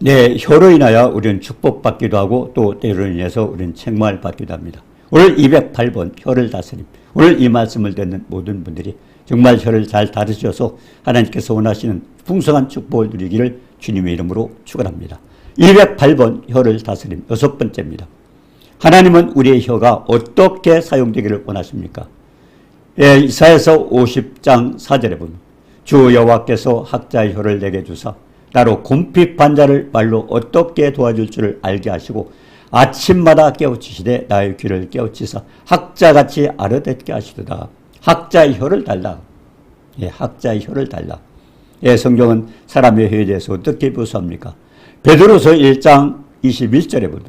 네, 혀로 인하여 우리는 축복받기도 하고 또 때로 인해서 우리는 책망을 받기도 합니다. 오늘 208번 혀를 다스림. 오늘 이 말씀을 듣는 모든 분들이 정말 혀를 잘 다루셔서 하나님께서 원하시는 풍성한 축복을 누리기를 주님의 이름으로 축원합니다. 208번 혀를 다스림. 6번째입니다. 하나님은 우리의 혀가 어떻게 사용되기를 원하십니까? 이사야서 50장 4절에 보면 주 여호와께서 학자의 혀를 내게 주사 나로 곰핍한 자를 말로 어떻게 도와줄 줄을 알게 하시고 아침마다 깨우치시되 나의 귀를 깨우치사 학자같이 알아듣게 하시도다. 학자의 혀를 달라. 학자의 혀를 달라. 성경은 사람의 혀에 대해서 어떻게 묘사합니까? 베드로서 1장 21절에 보면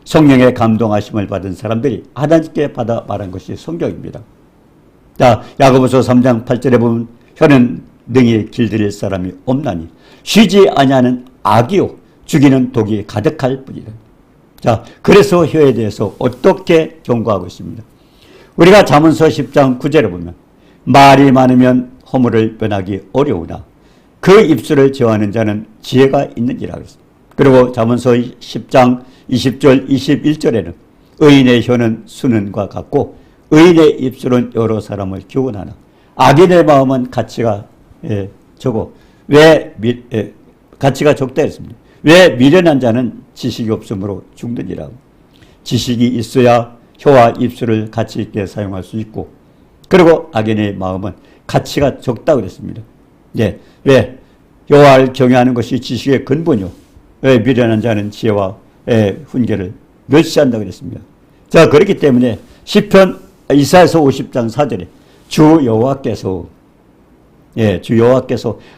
성령의 감동하심을 받은 사람들이 하나님께 받아 말한 것이 성경입니다. 자, 야고보서 3장 8절에 보면 혀는 능히 길들일 사람이 없나니 쉬지 아니하는 악이요 죽이는 독이 가득할 뿐이다. 자, 그래서 혀에 대해서 어떻게 경고하고 있습니다. 우리가 잠언서 10장 9절에 보면 말이 많으면 허물을 변하기 어려우나 그 입술을 제어하는 자는 지혜가 있느니라 그랬습니다. 그리고 잠언서 10장 20절 21절에는 의인의 혀는 수는과 같고 의인의 입술은 여러 사람을 교훈하나 악인의 마음은 가치가 적어 가치가 적다 했습니다. 왜 미련한 자는 지식이 없으므로 죽느니라. 지식이 있어야 혀와 입술을 가치 있게 사용할 수 있고 그리고 악인의 마음은 가치가 적다고 그랬습니다. 왜 여호와를 경외하는 것이 지식의 근본이요. 왜 미련한 자는 지혜와 훈계를 멸시한다고 그랬습니다. 자, 그렇기 때문에 시편 이사야서 50장 4절에 주 여호와께서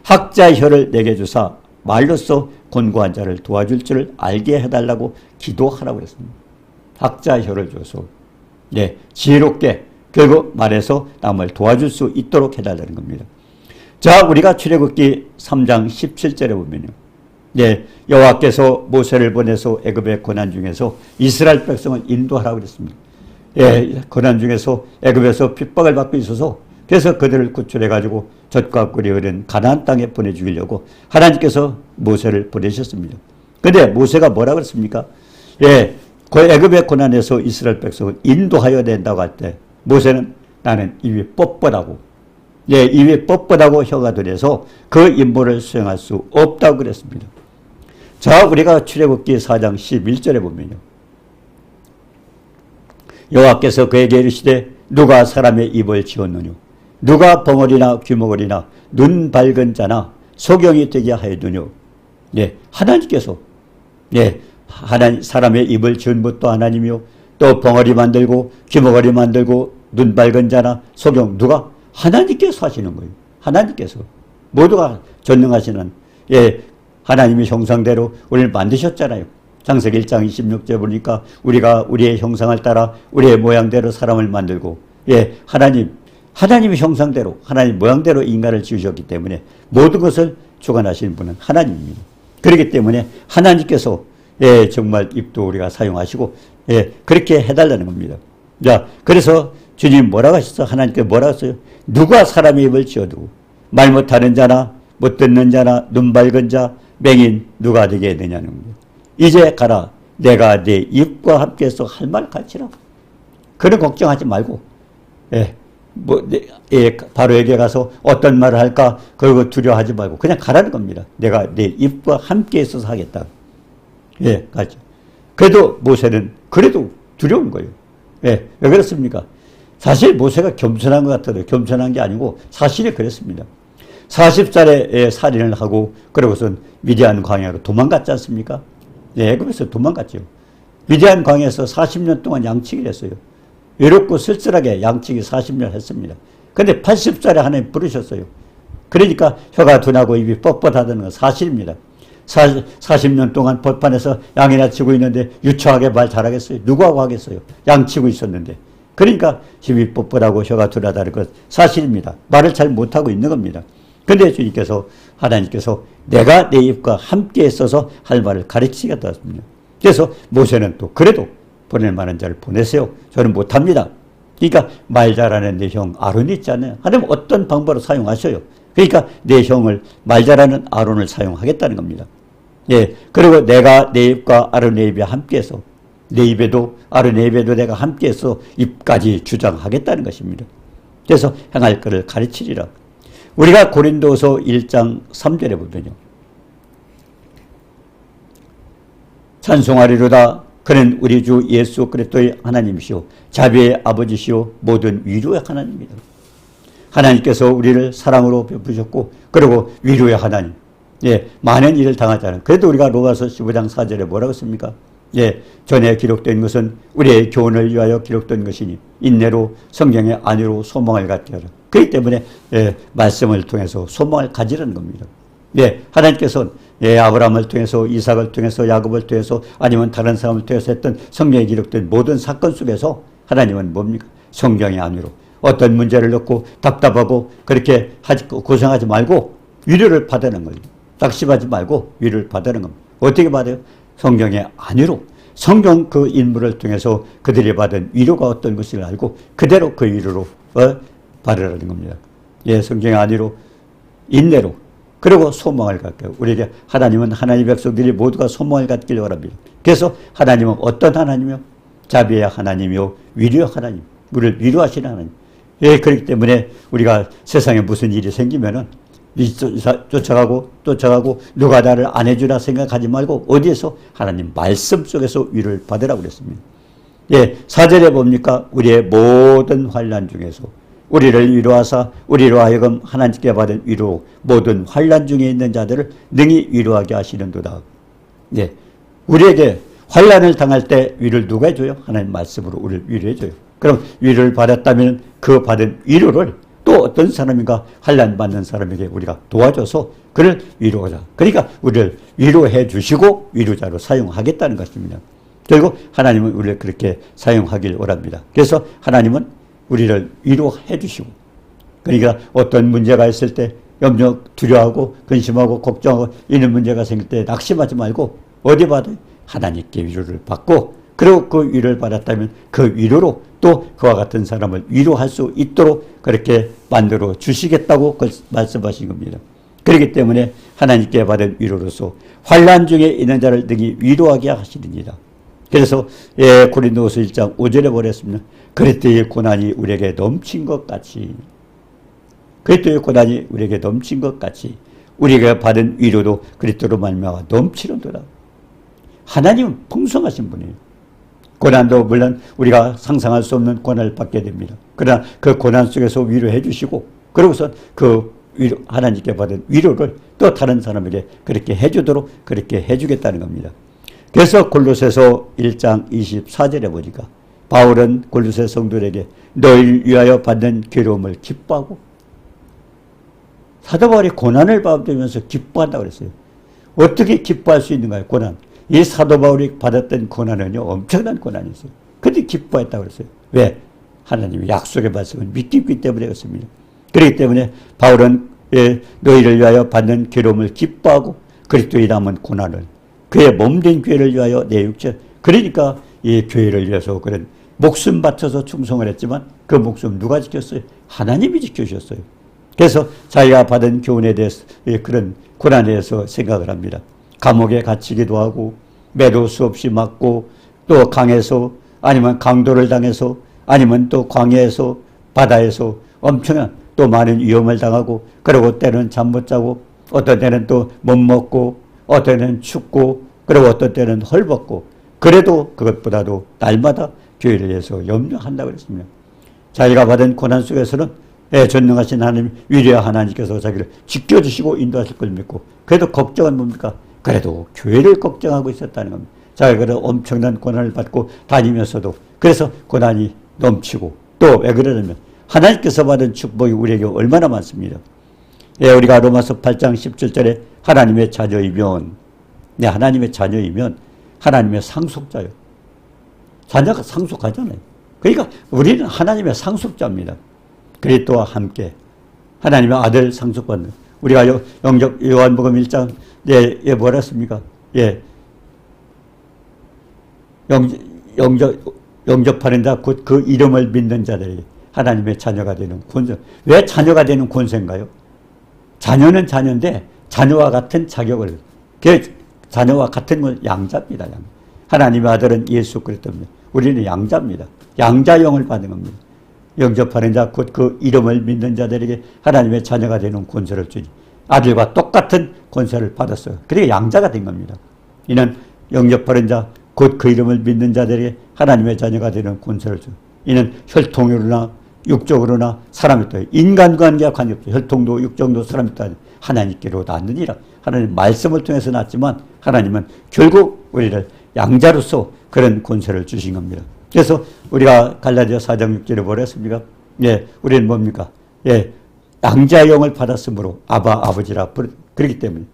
학자의 혀를 내게 주사 말로써 곤고한 자를 도와줄 줄을 알게 해달라고 기도하라고 했습니다. 학자의 혀를 줘서 지혜롭게 결국 말해서 남을 도와줄 수 있도록 해달라는 겁니다. 자, 우리가 출애굽기 3장 17절에 보면요. 여호와께서 모세를 보내서 애굽의 고난 중에서 이스라엘 백성을 인도하라고 그랬습니다. 고난 중에서 애굽에서 핍박을 받고 있어서 그래서 그들을 구출해가지고 젖과 꿀이 흐른 가나안 땅에 보내주려고 하나님께서 모세를 보내셨습니다. 그런데 모세가 뭐라고 그랬습니까? 그 애굽의 고난에서 이스라엘 백성을 인도하여야 된다고 할 때 모세는 나는 입이 뻣뻣하고 입이 뻣뻣하고 혀가 들여서 그 임무를 수행할 수 없다고 그랬습니다. 자, 우리가 출애굽기 4장 11절에 보면요. 여호와께서 그에게 이르시되 누가 사람의 입을 지었느냐 누가 벙어리나 귀머거리나 눈 밝은 자나 소경이 되게 하였느냐. 하나님께서 사람의 입을 지은 것도 하나님이요 또 벙어리 만들고 귀머거리 만들고 눈 밝은 자나 소경 누가 하나님께서 하시는 거예요. 하나님께서 모두가 전능하시는 하나님의 형상대로 우리를 만드셨잖아요. 창세기 1장 26절 보니까 우리가 우리의 형상을 따라 우리의 모양대로 사람을 만들고 하나님의 형상대로 하나님 모양대로 인간을 지으셨기 때문에 모든 것을 주관하시는 분은 하나님입니다. 그렇기 때문에 하나님께서 정말 입도 우리가 사용하시고 그렇게 해달라는 겁니다. 자, 그래서 주님 뭐라고 하셨어? 하나님께서 뭐라고 했어요? 누가 사람의 입을 지어두고 말 못하는 자나 못 듣는 자나 눈 밝은 자 맹인 누가 되게 되냐는 겁니다. 이제 가라 내가 네 입과 함께해서 할 말 같이라. 그런 걱정하지 말고 바로에게 가서 어떤 말을 할까 그거 두려워하지 말고 그냥 가라는 겁니다. 내가 네 입과 함께 있어서 하겠다. 가죠. 그래도 모세는 그래도 두려운 거예요. 왜 그렇습니까? 사실 모세가 겸손한 것 같아도 겸손한 게 아니고 사실이 그랬습니다. 40살에 살인을 하고 그러고선 미디안 광야로 도망갔지 않습니까? 애굽에서 도망갔죠. 미디안 광야에서 40년 동안 양치기를 했어요. 외롭고 쓸쓸하게 양치기 40년 했습니다. 근데 80살에 하나님 부르셨어요. 그러니까 혀가 둔하고 입이 뻣뻣하다는 건 사실입니다. 40년 동안 벌판에서 양이나 치고 있는데 유창하게 말 잘하겠어요? 누구하고 하겠어요? 양 치고 있었는데. 그러니까 입이 뻣뻣하고 혀가 둔하다는 것 사실입니다. 말을 잘 못하고 있는 겁니다. 그런데 주님께서 하나님께서 내가 내 입과 함께 있어서 할 말을 가르치겠다 했습니다. 그래서 모세는 또 그래도 보낼 만한 자를 보내세요. 저는 못합니다. 그러니까 말 잘하는 내 형 아론이 있잖아요. 하나님 어떤 방법으로 사용하셔요. 그러니까 내 형을 말 잘하는 아론을 사용하겠다는 겁니다. 예. 그리고 내가 내 입과 아론 내 입이 함께해서 내 입에도 아론 내 입에도 내가 함께해서 입까지 주장하겠다는 것입니다. 그래서 행할 것을 가르치리라. 우리가 고린도서 1장 3절에 보면요. 찬송하리로다. 그는 우리 주 예수 그리스도의 하나님이시오 자비의 아버지시오 모든 위로의 하나님입니다. 하나님께서 우리를 사랑으로 베푸셨고 그리고 위로의 하나님. 예, 많은 일을 당하잖아요. 그래도 우리가 로마서 15장 4절에 뭐라고 했습니까? 예, 전에 기록된 것은 우리의 교훈을 위하여 기록된 것이니 인내로 성경의 안위로 소망을 갖게 하라. 그렇기 때문에 예, 말씀을 통해서 소망을 가지라는 겁니다. 예, 하나님께서는 예, 아브라함을 통해서 이삭을 통해서 야곱을 통해서 아니면 다른 사람을 통해서 했던 성경에 기록된 모든 사건 속에서 하나님은 뭡니까? 성경의 안위로 어떤 문제를 넣고 답답하고 그렇게 고생하지 말고 위로를 받아내는 거예요. 낙심하지 말고 위로를 받아내는 겁니다. 어떻게 받아요? 성경의 안위로 성경 그 인물을 통해서 그들이 받은 위로가 어떤 것을 알고 그대로 그 위로로 받으라는 겁니다. 예, 성경의 안위로 인내로 그리고 소망을 갖게 하고 우리에게 하나님은 하나님의 백성들이 모두가 소망을 갖기를 원합니다. 그래서 하나님은 어떤 하나님이요? 자비의 하나님이요 위로의 하나님, 우리를 위로하시는 하나님. 예, 그렇기 때문에 우리가 세상에 무슨 일이 생기면은 쫓아가고 누가 나를 안 해주라 생각하지 말고 어디에서 하나님 말씀 속에서 위로를 받으라고 그랬습니다. 예, 4절에 봅니까? 우리의 모든 환난 중에서 우리를 위로하사 우리로 하여금 하나님께 받은 위로 모든 환난 중에 있는 자들을 능히 위로하게 하시는도다. 예, 우리에게 환난을 당할 때 위로를 누가 해줘요? 하나님 말씀으로 우리를 위로해줘요. 그럼 위로를 받았다면 그 받은 위로를 또 어떤 사람인가 환난 받는 사람에게 우리가 도와줘서 그를 위로하자. 그러니까 우리를 위로해 주시고 위로자로 사용하겠다는 것입니다. 결국 하나님은 우리를 그렇게 사용하길 원합니다. 그래서 하나님은 우리를 위로해 주시고 그러니까 어떤 문제가 있을 때 염려, 두려워하고 근심하고 걱정하고 이런 문제가 생길 때 낙심하지 말고 어디 받아요? 하나님께 위로를 받고 그리고 그 위로를 받았다면 그 위로로 또 그와 같은 사람을 위로할 수 있도록 그렇게 만들어 주시겠다고 말씀하신 겁니다. 그렇기 때문에 하나님께 받은 위로로서 환난 중에 있는 자를 능히 위로하게 하시느니라. 그래서 예, 고린도후서 1장 5절에 보냈습니다. 그리스도의 고난이 우리에게 넘친 것 같이 그리스도의 고난이 우리에게 넘친 것 같이 우리가 받은 위로도 그리스도로 말미암아 넘치는도다. 하나님은 풍성하신 분이에요. 고난도 물론 우리가 상상할 수 없는 고난을 받게 됩니다. 그러나 그 고난 속에서 위로해 주시고 그러고서 그 위로, 하나님께 받은 위로를 또 다른 사람에게 그렇게 해주도록 그렇게 해주겠다는 겁니다. 그래서 골로새서 1장 24절에 보니까 바울은 골로새 성도들에게 너희를 위하여 받는 괴로움을 기뻐하고 사도 바울이 고난을 받으면서 기뻐한다고 그랬어요. 어떻게 기뻐할 수 있는가요? 고난. 이 사도 바울이 받았던 고난은요 엄청난 고난이었어요. 그런데 기뻐했다고 그랬어요. 왜? 하나님의 약속의 말씀을 믿기 때문에 그렇습니다. 그렇기 때문에 바울은 너희를 위하여 받는 괴로움을 기뻐하고 그리스도의 남은 고난을 그의 몸된 교회를 위하여 내 육체 그러니까 이 교회를 위해서 그런 목숨 바쳐서 충성을 했지만 그 목숨 누가 지켰어요? 하나님이 지켜주셨어요. 그래서 자기가 받은 교훈에 대해서 그런 고난에 대해서 생각을 합니다. 감옥에 갇히기도 하고 매도 수없이 맞고 또 강에서 아니면 강도를 당해서 아니면 또 광야에서 바다에서 엄청난 또 많은 위험을 당하고 그리고 때는 잠 못 자고 어떤 때는 또 못 먹고 어떤 때는 춥고 그리고 어떤 때는 헐벗고 그래도 그것보다도 날마다 교회를 위해서 염려한다고 그랬습니다. 자기가 받은 고난 속에서는 전능하신 하나님 위대한 하나님께서 자기를 지켜주시고 인도하실 걸 믿고 그래도 걱정은 뭡니까? 그래도 교회를 걱정하고 있었다는 겁니다. 자기가 엄청난 고난을 받고 다니면서도 그래서 고난이 넘치고 또 왜 그러냐면 하나님께서 받은 축복이 우리에게 얼마나 많습니다. 우리가 로마서 8장 17절에 하나님의 자녀이면 하나님의 자녀이면 하나님의 상속자요. 자녀가 상속하잖아요. 그러니까 우리는 하나님의 상속자입니다. 그리스도와 함께 하나님의 아들 상속받는 우리가 요한복음 1장 뭐라 했습니까? 영접하는 자 곧 그 이름을 믿는 자들이 하나님의 자녀가 되는 권세. 왜 자녀가 되는 권세인가요? 자녀는 자녀인데 자녀와 같은 자격을 자녀와 같은 건 양자입니다. 하나님의 아들은 예수 그리스도입니다. 우리는 양자입니다. 양자형을 받은 겁니다. 영접하는 자 곧 그 이름을 믿는 자들에게 하나님의 자녀가 되는 권세를 주니 아들과 똑같은 권세를 받았어요. 그러니까 양자가 된 겁니다. 이는 영접하는 자 곧 그 이름을 믿는 자들에게 하나님의 자녀가 되는 권세를 주니 이는 혈통으로나 육적으로나 사람이 또 인간관계와 관계없이 혈통도 육정도 사람이 또 하나님께로 낳느니라. 하나님 말씀을 통해서 낳지만 하나님은 결국 우리를 양자로서 그런 권세를 주신 겁니다. 그래서 우리가 갈라디아 4장 6절에 뭐라 했습니까? 예, 우리는 뭡니까? 예, 양자의 영을 받았으므로 아버지라 그렇기 때문에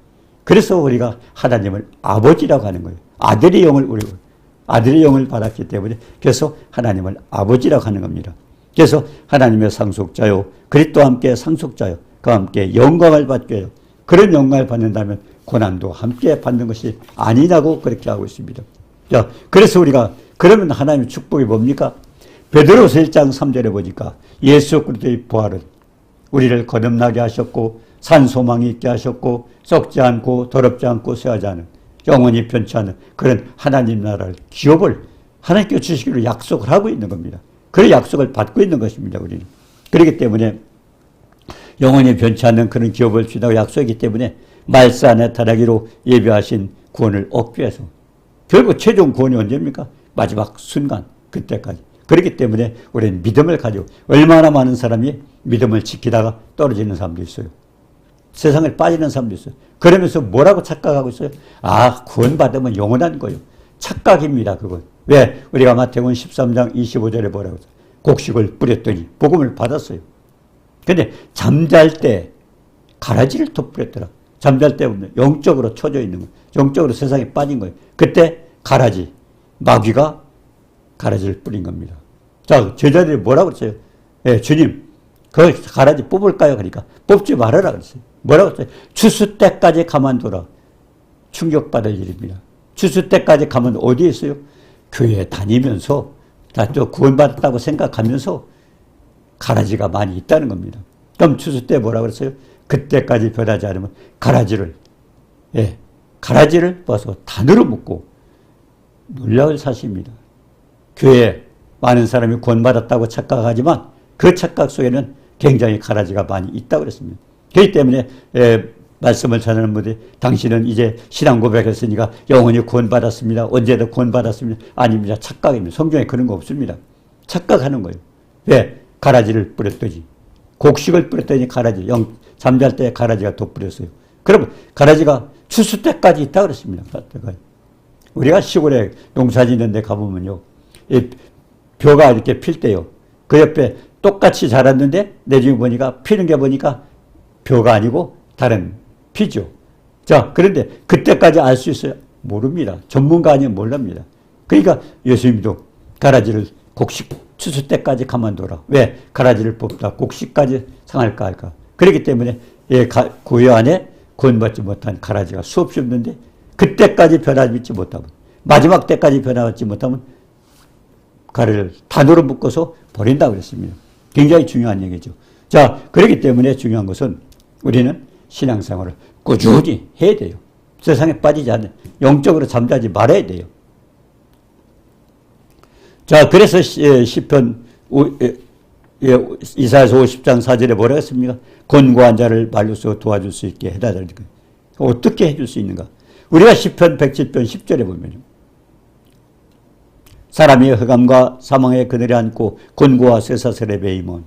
그래서 우리가 하나님을 아버지라고 하는 거예요. 아들의 영을 받았기 때문에 그래서 하나님을 아버지라고 하는 겁니다. 그래서 하나님의 상속자요 그리스도와 함께 상속자요 그와 함께 영광을 받게요. 그런 영광을 받는다면 고난도 함께 받는 것이 아니냐고 그렇게 하고 있습니다. 자, 그래서 우리가 그러면 하나님의 축복이 뭡니까? 베드로서 1장 3절에 보니까 예수 그리스도의 부활은 우리를 거듭나게 하셨고 산소망이 있게 하셨고 썩지 않고 더럽지 않고 쇠하지 않은 영원히 변치 않은 그런 하나님 나라를 기업을 하나님께 주시기로 약속을 하고 있는 겁니다. 그 약속을 받고 있는 것입니다. 우리는. 그렇기 때문에 영원히 변치 않는 그런 기업을 주다고 약속이기 때문에 말세 안에 타락기로 예비하신 구원을 얻기 위해서 결국 최종 구원이 언제입니까? 마지막 순간 그때까지. 그렇기 때문에 우리는 믿음을 가지고 얼마나 많은 사람이 믿음을 지키다가 떨어지는 사람도 있어요. 세상에 빠지는 사람도 있어요. 그러면서 뭐라고 착각하고 있어요? 아, 구원받으면 영원한 거예요. 착각입니다. 그건. 왜? 우리가 마태복음 13장 25절에 뭐라고 했어요? 곡식을 뿌렸더니 복음을 받았어요. 근데 잠잘 때 가라지를 더 뿌렸더라. 잠잘 때 보면 영적으로 쳐져 있는 거예요. 영적으로 세상에 빠진 거예요. 그때 가라지, 마귀가 가라지를 뿌린 겁니다. 자, 제자들이 뭐라고 그랬어요? 예, 주님, 그 가라지 뽑을까요? 그러니까 뽑지 말아라 그랬어요. 뭐라고 했어요? 추수 때까지 가만둬라. 충격받을 일입니다. 추수 때까지 가면 어디에 있어요? 교회에 다니면서 또 구원받았다고 생각하면서 가라지가 많이 있다는 겁니다. 그럼 추수 때 뭐라고 그랬어요? 그때까지 변하지 않으면 가라지를 봐서 단으로 묶고 놀라울 사실입니다. 교회에 많은 사람이 구원받았다고 착각하지만 그 착각 속에는 굉장히 가라지가 많이 있다고 그랬습니다. 그렇기 때문에 말씀을 전하는 분들이 당신은 이제 신앙 고백했으니까 영원히 구원받았습니다. 언제도 구원받았습니다. 아닙니다. 착각입니다. 성경에 그런 거 없습니다. 착각하는 거예요. 왜? 가라지를 뿌렸더니 곡식을 뿌렸더니 가라지 잠잘 때 가라지가 더 뿌렸어요. 그러면 가라지가 추수 때까지 있다 그랬습니다. 우리가 시골에 농사 짓는 데 가보면요. 이 벼가 이렇게 필 때요. 그 옆에 똑같이 자랐는데 내중에 보니까 피는 게 보니까 벼가 아니고 다른 피죠. 자, 그런데 그때까지 알 수 있어요? 모릅니다. 전문가 아니면 몰랍니다. 그러니까 예수님도 가라지를 곡식 추수 때까지 가만둬라. 왜? 가라지를 뽑다 곡식까지 상할까 할까. 그렇기 때문에 고요 안에 구원받지 못한 가라지가 수없이 없는데 그때까지 변화받지 못하면 마지막 때까지 변화받지 못하면 가래를 단으로 묶어서 버린다고 그랬습니다. 굉장히 중요한 얘기죠. 자, 그렇기 때문에 중요한 것은 우리는 신앙생활을 꾸준히 해야 돼요. 세상에 빠지지 않는 영적으로 잠자지 말아야 돼요. 자, 그래서 시편 이사야서 50장 4절에 뭐라고 했습니까? 권고한 자를 말로써 도와줄 수 있게 해달라는 거예요. 어떻게 해줄 수 있는가? 우리가 시편 107편 10절에 보면요. 사람이 흑암과 사망의 그늘에 앉고 권고와 쇠사슬에 매이면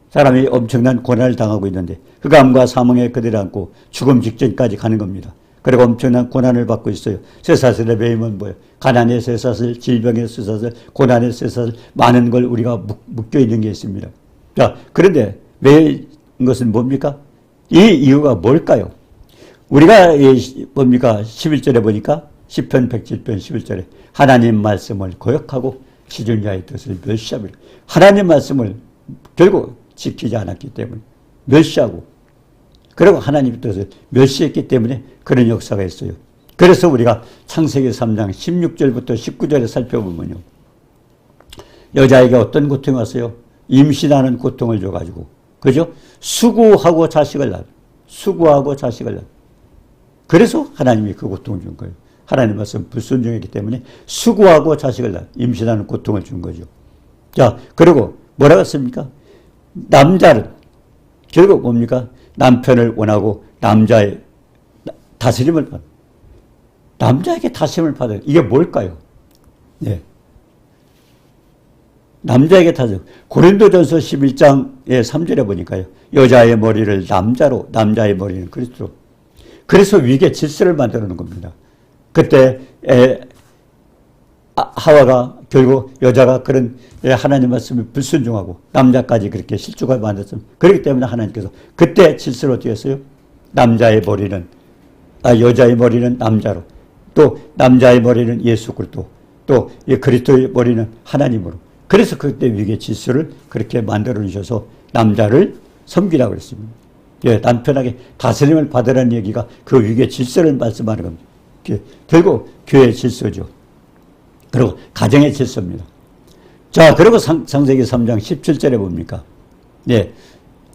사람이 엄청난 고난을 당하고 있는데 흑암과 사망의 그늘에 앉고 죽음 직전까지 가는 겁니다. 그리고 엄청난 고난을 받고 있어요. 쇠사슬에 매이면 뭐예요? 가난의 쇠사슬, 질병의 쇠사슬, 고난의 쇠사슬, 많은 걸 우리가 묶여 있는 게 있습니다. 자, 그런데 매인 것은 뭡니까? 이 이유가 뭘까요? 우리가 뭡니까? 11절에 보니까 시편 107편 11절에 하나님 말씀을 거역하고 지존 자의 뜻을 멸시합니다. 하나님 말씀을 결국 지키지 않았기 때문에 멸시하고 그리고 하나님의 뜻을 멸시했기 때문에 그런 역사가 있어요. 그래서 우리가 창세기 3장 16절부터 19절에 살펴보면요. 여자에게 어떤 고통이 왔어요? 임신하는 고통을 줘가지고 그죠? 수고하고 자식을 낳아. 수고하고 자식을 낳아. 그래서 하나님이 그 고통을 준 거예요. 하나님 말씀 불순종했기 때문에 수고하고 자식을 낳아 임신하는 고통을 준 거죠. 자, 그리고 뭐라고 했습니까? 남자를 결국 뭡니까? 남편을 원하고 남자의 다스림을 받는, 남자에게 다스림을 받아요. 이게 뭘까요? 네. 남자에게 다스림. 고린도전서 11장의 3절에 보니까요. 여자의 머리를 남자로, 남자의 머리는 그리스도로. 그래서 위계 질서를 만들어 놓은 겁니다. 그때 하와가 결국 여자가 그런 하나님 말씀을 불순종하고 남자까지 그렇게 실족하게 만들었습니다. 그렇기 때문에 하나님께서 그때 질서를 어떻게 했어요? 남자의 머리는 여자의 머리는 남자로, 또 남자의 머리는 예수 그리스도, 또 그리스도의 머리는 하나님으로. 그래서 그때 위계 질서를 그렇게 만들어 주셔서 남자를 섬기라고 그랬습니다. 남편에게 다스림을 받으라는 얘기가 그 위계 질서를 말씀하는 겁니다. 결국 교회의 질서죠. 그리고 가정의 질서입니다. 자, 그리고 창세기 3장 17절에 뭡니까? 네.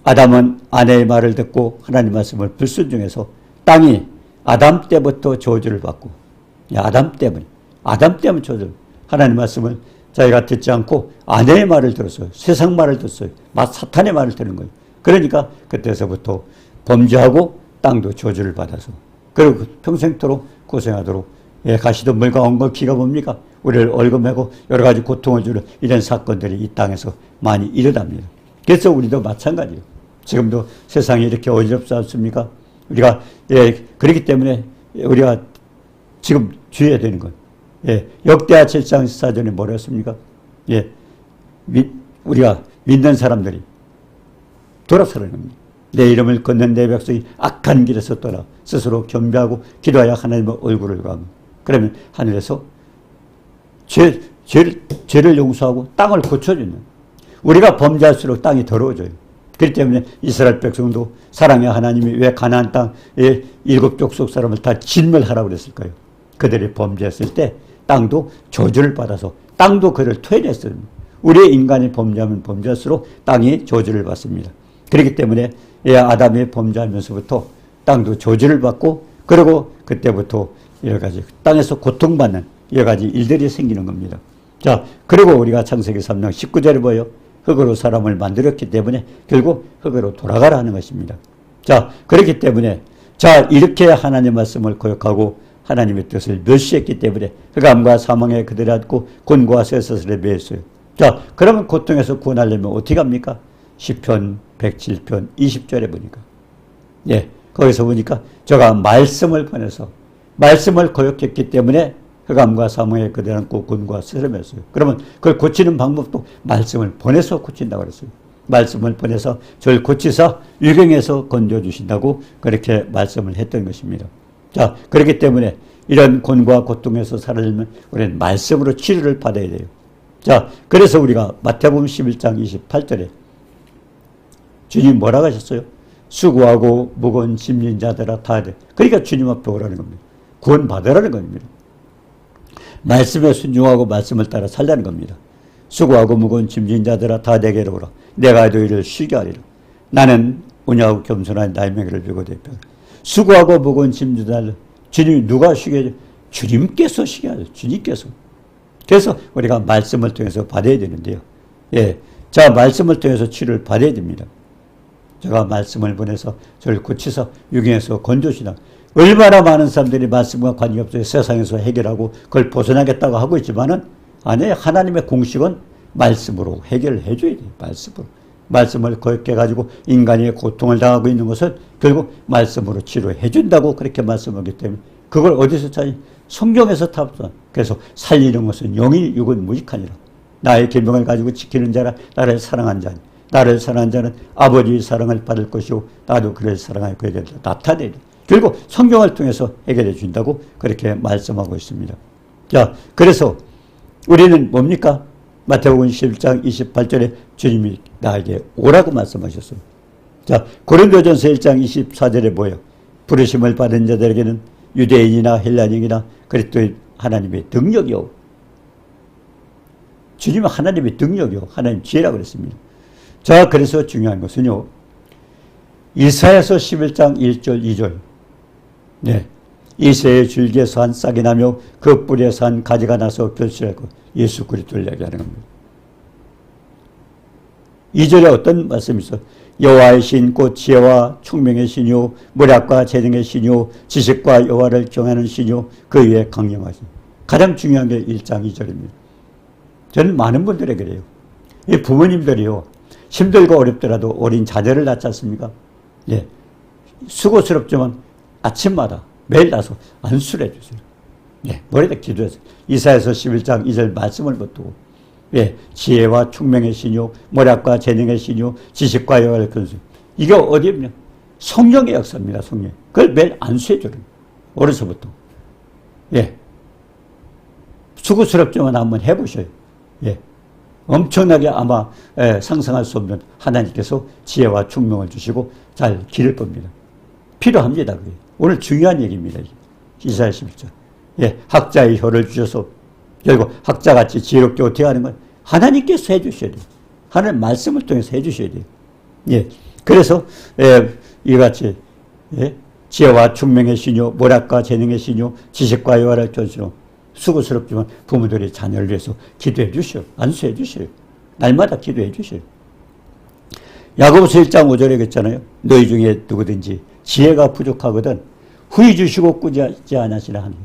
아담은 아내의 말을 듣고 하나님 말씀을 불순종해서 땅이 아담 때부터 저주를 받고, 아담 때문에 저주를, 하나님 말씀을 자기가 듣지 않고 아내의 말을 들었어요. 세상 말을 듣었어요. 사탄의 말을 듣는 거예요. 그러니까 그때서부터 범죄하고 땅도 저주를 받아서, 그리고 평생토록 고생하도록, 가시던 물과 엉겅퀴가 뭡니까? 우리를 얽어매고 여러 가지 고통을 주는 이런 사건들이 이 땅에서 많이 일어납니다. 그래서 우리도 마찬가지예요. 지금도 세상이 이렇게 어지럽지 않습니까? 우리가, 그렇기 때문에 우리가 지금 주의해야 되는 건, 역대하 7장 14절에 뭐라 했습니까? 우리가 믿는 사람들이 돌아서는 겁니다. 내 이름을 걷는 내 백성이 악한 길에서 떠나 스스로 겸비하고 기도하여 하나님의 얼굴을 구하면, 그러면 하늘에서 죄를 용서하고 땅을 고쳐주는, 우리가 범죄할수록 땅이 더러워져요. 그렇기 때문에 이스라엘 백성도 사랑의 하나님이 왜 가나안 땅의 7 족속 사람을 다 진멸하라고 그랬을까요? 그들이 범죄했을 때 땅도 저주를 받아서 땅도 그를 토해냈어요. 우리의 인간이 범죄하면 범죄할수록 땅이 저주를 받습니다. 그렇기 때문에 아담이 범죄하면서부터 땅도 저주를 받고, 그리고 그때부터 여러 가지 땅에서 고통받는 여러 가지 일들이 생기는 겁니다. 자, 그리고 우리가 창세기 3장 19절에 보여 흙으로 사람을 만들었기 때문에 결국 흙으로 돌아가라 하는 것입니다. 자, 그렇기 때문에 이렇게 하나님의 말씀을 거역하고 하나님의 뜻을 멸시했기 때문에 흑암과 사망에 그들이 앉고 곤고와 쇠사슬에 매였어요. 자, 그러면 고통에서 구원하려면 어떻게 합니까? 시편 107편 20절에 보니까, 거기서 보니까 저가 말씀을 보내서 말씀을 거역했기 때문에 흑암과 사망에 그들이 앉고 곤고와 쇠사슬에 매였어요. 그러면 그걸 고치는 방법도 말씀을 보내서 고친다고 그랬어요. 말씀을 보내서 저를 고치사 유경에서 건져주신다고 그렇게 말씀을 했던 것입니다. 자, 그렇기 때문에 이런 곤고와 고통에서 살아내면 우리는 말씀으로 치료를 받아야 돼요. 자, 그래서 우리가 마태복음 11장 28절에 주님 뭐라고 하셨어요? 수고하고 무거운 짐진 자들아 다 돼. 그러니까 주님 앞에 오라는 겁니다. 구원 받으라는 겁니다. 말씀에 순종하고 말씀을 따라 살라는 겁니다. 수고하고 무거운 짐진 자들아 다 내게로 오라. 내가 너희를 쉬게 하리라. 나는 온유하고 겸손한 나의 명예를 빌고 대표. 수고하고 무거운 짐진 자들, 주님 누가 쉬게 해줘? 주님께서 쉬게 하죠. 주님께서. 그래서 우리가 말씀을 통해서 받아야 되는데요. 자, 말씀을 통해서 치료를 받아야 됩니다. 제가 말씀을 보내서 저를 고치서 유경에서 건져주시나. 얼마나 많은 사람들이 말씀과 관계없어요. 세상에서 해결하고 그걸 벗어나겠다고 하고 있지만은 아니에요. 하나님의 공식은 말씀으로 해결을 해줘야 돼요. 말씀으로. 말씀을 거역해가지고 인간이 고통을 당하고 있는 것은 결국 말씀으로 치료해준다고 그렇게 말씀하기 때문에 그걸 어디서 찾니? 성경에서 탑사. 그래서 살리는 것은 영이 육은 무익하니라. 나의 계명을 가지고 지키는 자라 나를 사랑한 자니. 나를 사랑한 자는 아버지의 사랑을 받을 것이고 나도 그를 사랑하여 그에게 나타내리. 결국 성경을 통해서 해결해 준다고 그렇게 말씀하고 있습니다. 자, 그래서 우리는 뭡니까? 마태복음 11장 28절에 주님이 나에게 오라고 말씀하셨어요. 자, 고린도전서 1장 24절에 뭐예요? 부르심을 받은 자들에게는 유대인이나 헬라인이나 그리스도의 하나님의 능력이요. 주님은 하나님의 능력이요. 하나님 지혜라고 그랬습니다. 자, 그래서 중요한 것은요. 이사야서 11장 1절 2절. 이새의 줄기에서 한 싹이 나며 그 뿌리에서 한 가지가 나서 결실하고 예수 그리스도를 얘기하는 겁니다. 2절에 어떤 말씀이 있어? 여호와의 신 곧 지혜와 총명의 신이요 모략과 재능의 신이요 지식과 여호와를 경외하는 신이요 그 위에 강림하신. 가장 중요한 게 1장 2절입니다. 저는 많은 분들에게 그래요. 이 부모님들이요 힘들고 어렵더라도 어린 자녀를 낳지 않습니까? 예, 수고스럽지만 아침마다 매일 나서 안수를 해주세요. 예, 머리다 기도해서 이사야서 11장 2절 말씀을 붙들고 예, 지혜와 총명의 신이요 모략과 재능의 신이요 지식과 여호와를 근수. 이게 어디입니까? 성령의 역사입니다. 성령. 그걸 매일 안수해 주는 어려서부터. 예, 수고스럽지만 한번 해보셔요. 예, 엄청나게 아마 상상할 수 없는 하나님께서 지혜와 총명을 주시고 잘 기를 겁니다. 필요합니다. 그게. 오늘 중요한 얘기입니다. 이사야 11장. 예, 학자의 혀를 주셔서 결국 학자같이 지혜롭게 어떻게 하는 건 하나님께서 해주셔야 돼요. 하나님 말씀을 통해서 해주셔야 돼요. 예, 그래서 이같이 지혜와 총명의 신요 모략과 재능의 신요 지식과 여호와를 전수로 수고스럽지만 부모들이 자녀를 위해서 기도해 주셔. 안수해 주셔요. 날마다 기도해 주셔요. 야고보서 1장 5절에 그랬잖아요. 너희 중에 누구든지 지혜가 부족하거든 후히 주시고 꾸짖지 않으시라 하니.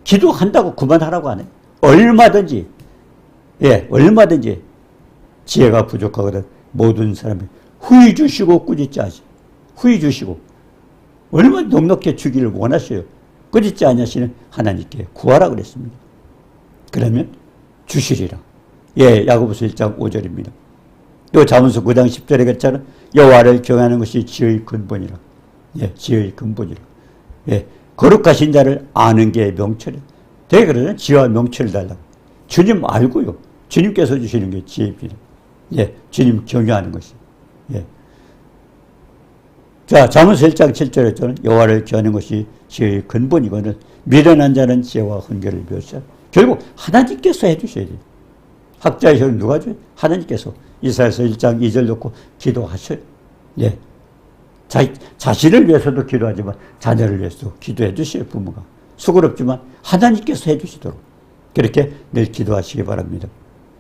기도한다고 그만하라고 하네. 얼마든지 얼마든지 지혜가 부족하거든 모든 사람이 후히 주시고 꾸짖지 않으시. 후히 주시고 얼마나 넉넉히 주기를 원하셔요. 꾸짖지 않으시는 하나님께 구하라 그랬습니다. 그러면 주시리라. 예, 야고보서 1장 5절입니다. 또 잠언서 9장 10절에 그랬잖아. 여호와를 경외하는 것이 지혜의 근본이라. 예, 지혜의 근본이라. 예, 거룩하신 자를 아는 게 명철이야. 되게 그러잖아요. 지혜와 명철을 달라고. 주님 알고요. 주님께서 주시는 게 지혜입니다. 예, 주님 경외하는 것이. 예. 자, 잠언서 1장 7절에 했잖아요. 여호와를 경외하는 것이 지혜의 근본이거든 미련한 자는 지혜와 훈계를 배우시라. 결국 하나님께서 해주셔야 돼요. 학자의 혀는 누가 줘요? 하나님께서. 이사야서 1장 2절 놓고 기도하셔요. 예. 자신을 위해서도 기도하지만 자녀를 위해서도 기도해 주셔요. 부모가. 수고롭지만 하나님께서 해주시도록 그렇게 늘 기도하시기 바랍니다.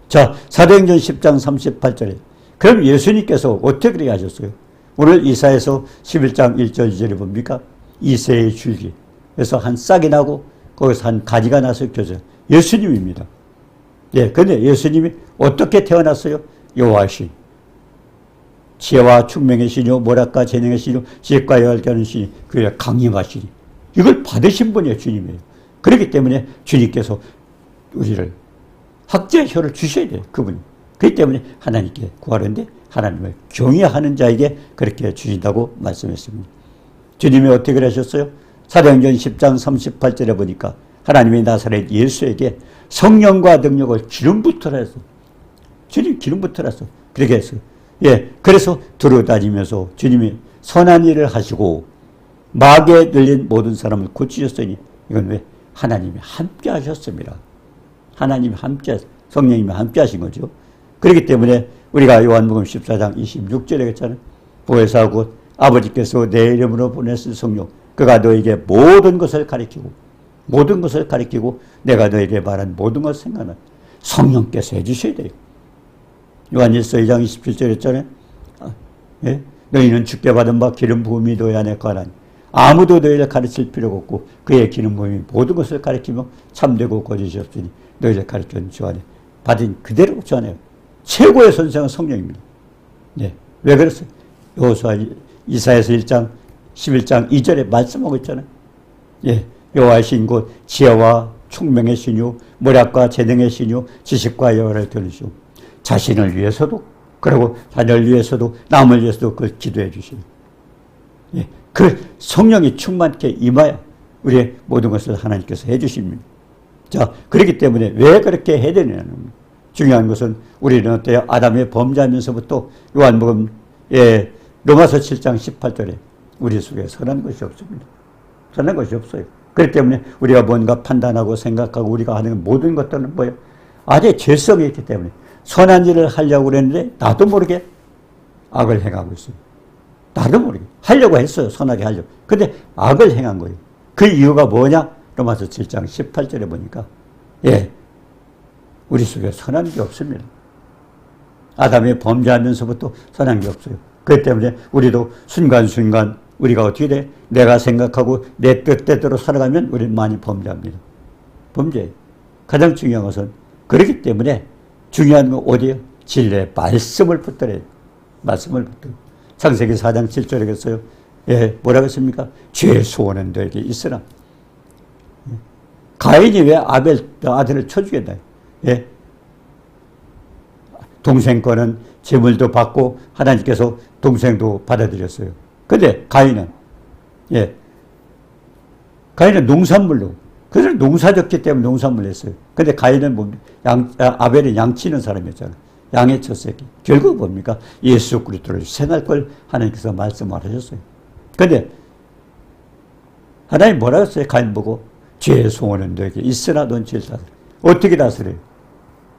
자, 사도행전 10장 38절에 그럼 예수님께서 어떻게 그렇게 하셨어요? 오늘 이사야서 11장 1절 2절에 뭡니까? 이새의 줄기에서 한 싹이 나고 거기서 한 가지가 나서 켜져요. 예수님입니다. 예, 근데 예수님이 어떻게 태어났어요? 여호와의 신. 지혜와 총명의 신이요 모략과 재능의 신이요 지혜과 여호와를 경외하는 신이 그게 강림하시니 이걸 받으신 분이에요. 주님이에요. 그렇기 때문에 주님께서 우리를 학자의 혀를 주셔야 돼요. 그분이. 그렇기 때문에 하나님께 구하는데 하나님을 경외하는 자에게 그렇게 주신다고 말씀했습니다. 주님이 어떻게 그러셨어요? 사도행전 10장 38절에 보니까 하나님이 나사렛 예수에게 성령과 능력을 기름 붓으라 했어. 주님 기름 붓으라 했어. 그렇게 했어요. 예, 그래서 들어다니면서 주님이 선한 일을 하시고 마귀에 들린 모든 사람을 고치셨으니 이건 왜? 하나님이 함께 하셨습니다. 하나님이 함께, 성령님이 함께 하신 거죠. 그렇기 때문에 우리가 요한복음 14장 26절에 했잖아요. 보혜사 곧 아버지께서 내 이름으로 보냈을 성령 그가 너에게 모든 것을 가르치고 내가 너에게 말한 모든 것을 생각하는 성령께서 해주셔야 돼요. 요한일서 2장 27절에 했잖아요. 예? 너희는 주께 받은 바 기름 부음이 너희 안에 거하나니 아무도 너희를 가르칠 필요가 없고 그의 기름 부음이 모든 것을 가르치며 참되고 거짓이 없으니 너희를 가르치는 주 안에 받은 그대로 주 안에 최고의 선생은 성령입니다. 예. 왜 그랬어요? 여호수아 이사야서 1장 11장 2절에 말씀하고 있잖아요. 예. 여호와의 신 곧 지혜와 총명의 신이요 모략과 재능의 신이요 지식과 여호와를 경외하시오. 자신을 위해서도 그리고 자녀를 위해서도 남을 위해서도 그걸 기도해 주시오. 예. 그 성령이 충만케 임하여 우리의 모든 것을 하나님께서 해 주십니다. 자, 그렇기 때문에 왜 그렇게 해야 되느냐는 겁니다. 중요한 것은 우리는 어때요? 아담의 범죄하면서부터 요한복음 로마서 7장 18절에 우리 속에 선한 것이 없습니다. 선한 것이 없어요. 그렇기 때문에 우리가 뭔가 판단하고 생각하고 우리가 하는 모든 것들은 뭐예요? 아재 죄성이 있기 때문에 선한 일을 하려고 그랬는데 나도 모르게 악을 행하고 있어요. 나도 모르게 하려고 했어요. 선하게 하려고. 근데 악을 행한 거예요. 그 이유가 뭐냐? 로마서 7장 18절에 보니까 우리 속에 선한 게 없습니다. 아담이 범죄하면서부터 선한 게 없어요. 그렇기 때문에 우리도 순간순간 우리가 어떻게 돼? 내가 생각하고 내 뜻대로 살아가면 우리는 많이 범죄합니다. 범죄. 가장 중요한 것은 그렇기 때문에 중요한 건 어디예요? 진리의 말씀을 붙들어야 돼요. 말씀을 붙들어. 창세기 4장 7절에 했어요. 뭐라고 했습니까? 죄의 소원은 너에게 있으나. 가인이 왜 아벨 아들을 쳐 죽였나요? 동생 거는 재물도 받고 하나님께서 동생도 받아들였어요. 근데 가인은 농산물로, 그래서 농사졌기 때문에 농산물을 했어요. 근데 가인은 뭡니까? 아벨은 양치는 사람이었잖아요. 양의 첫 새끼. 결국 뭡니까? 예수 그리스도를 생할 걸 하나님께서 말씀을 하셨어요. 근데 하나님 뭐라고 했어요? 가인 보고 죄의 소원은 너에게 있으나 넌 죄를 다스려. 어떻게 다스려요?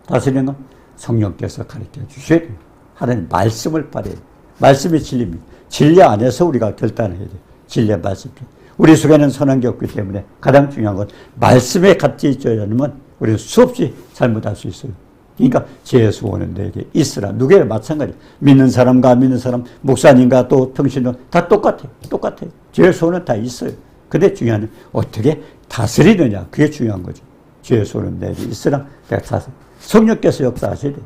다스리는 건 성령께서 가르쳐 주셔야 돼요. 하나님 말씀을 받아야 돼요. 말씀이 진리입니다. 진리 안에서 우리가 결단을 해야 돼요. 진리의 말씀. 우리 속에는 선한 게 없기 때문에 가장 중요한 건 말씀에 같이 있어야 하면 우리는 수없이 잘못할 수 있어요. 그러니까 죄의 소원은 너에게 있으라. 누구에게 마찬가지. 믿는 사람과 안 믿는 사람, 목사님과 또 평신도 다 똑같아요. 똑같아요. 죄의 소원은 다 있어요. 근데 중요한 건 어떻게 다스리느냐. 그게 중요한 거죠. 죄의 소원은 너에게 있으라. 내가 다스려. 성령께서 역사하셔야 돼요.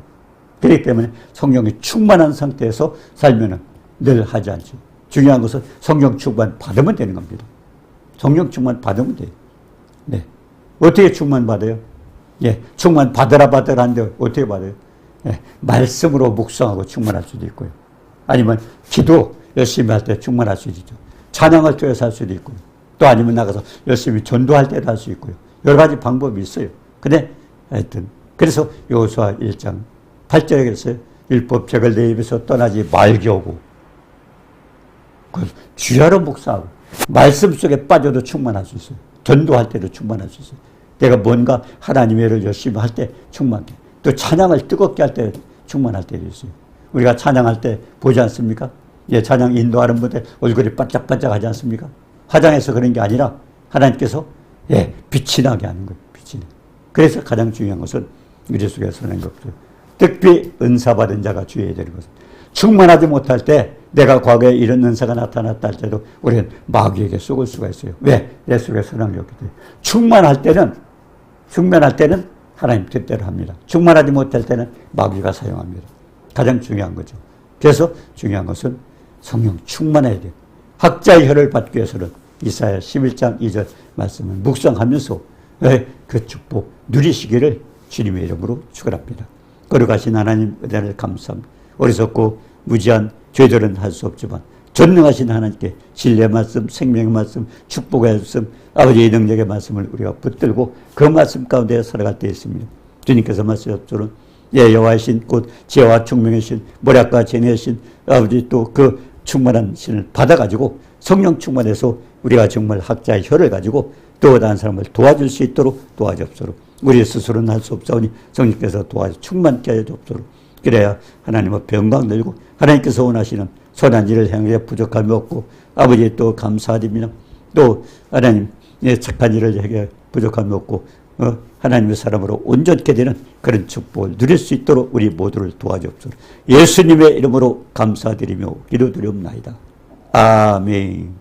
그렇기 때문에 성령이 충만한 상태에서 살면은 늘 하지 않죠. 중요한 것은 성령 충만 받으면 되는 겁니다. 성령 충만 받으면 돼요. 네. 어떻게 충만 받아요? 충만 받으라 하는데 어떻게 받아요? 말씀으로 묵상하고 충만할 수도 있고요. 아니면 기도 열심히 할 때 충만할 수도 있죠. 찬양을 통해서 할 수도 있고요. 또 아니면 나가서 열심히 전도할 때도 할 수 있고요. 여러 가지 방법이 있어요. 근데 하여튼 그래서 여호수아 1장 8절에 그랬어요. 율법책을 내 입에서 떠나지 말게 하고 주야로 묵상하고 말씀 속에 빠져도 충만할 수 있어요. 전도할 때도 충만할 수 있어요. 내가 뭔가 하나님의 일을 열심히 할 때 충만해. 또 찬양을 뜨겁게 할 때 충만할 때도 있어요. 우리가 찬양할 때 보지 않습니까? 찬양 인도하는 분들 얼굴이 반짝반짝 하지 않습니까? 화장해서 그런 게 아니라 하나님께서 빛이 나게 하는 거예요. 빛이 나. 그래서 가장 중요한 것은 우리 속에 선한 게 없어요. 특히 은사 받은 자가 주의해야 되는 것은 충만하지 못할 때 내가 과거에 이런 은사가 나타났다 할 때도 우리는 마귀에게 속을 수가 있어요. 왜? 내 속에 선한 게 없기 때문에. 충만할 때는 하나님 뜻대로 합니다. 충만하지 못할 때는 마귀가 사용합니다. 가장 중요한 거죠. 그래서 중요한 것은 성령 충만해야 돼요. 학자의 혀를 받기 위해서는 이사야 11장 2절 말씀을 묵상하면서 그 축복 누리시기를 주님의 이름으로 축원합니다. 거룩하신 하나님 은혜를 감사합니다. 어리석고 무지한 죄들은 할 수 없지만 전능하신 하나님께 진리의 말씀, 생명의 말씀, 축복의 말씀, 아버지의 능력의 말씀을 우리가 붙들고 그 말씀 가운데 살아갈 때 있습니다. 주님께서 말씀하셨던 여호와의 신, 곧 지혜와 총명의 신, 모략과 재능의 신, 아버지 또 그 충만한 신을 받아가지고 성령 충만해서 우리가 정말 학자의 혀를 가지고 또 다른 사람을 도와줄 수 있도록 도와주옵소서. 우리 스스로는 할 수 없사오니 성령께서 도와줘 충만케 하여 주옵소서. 그래야 하나님 앞에 영광 들고 하나님께서 원하시는 선한 일을 행하여 부족함이 없고 아버지 또 감사드립니다. 또 하나님 착한 일을 행하여 부족함이 없고 하나님의 사람으로 온전케 되는 그런 축복을 누릴 수 있도록 우리 모두를 도와주옵소서. 예수님의 이름으로 감사드리며 기도드리옵나이다. 아멘.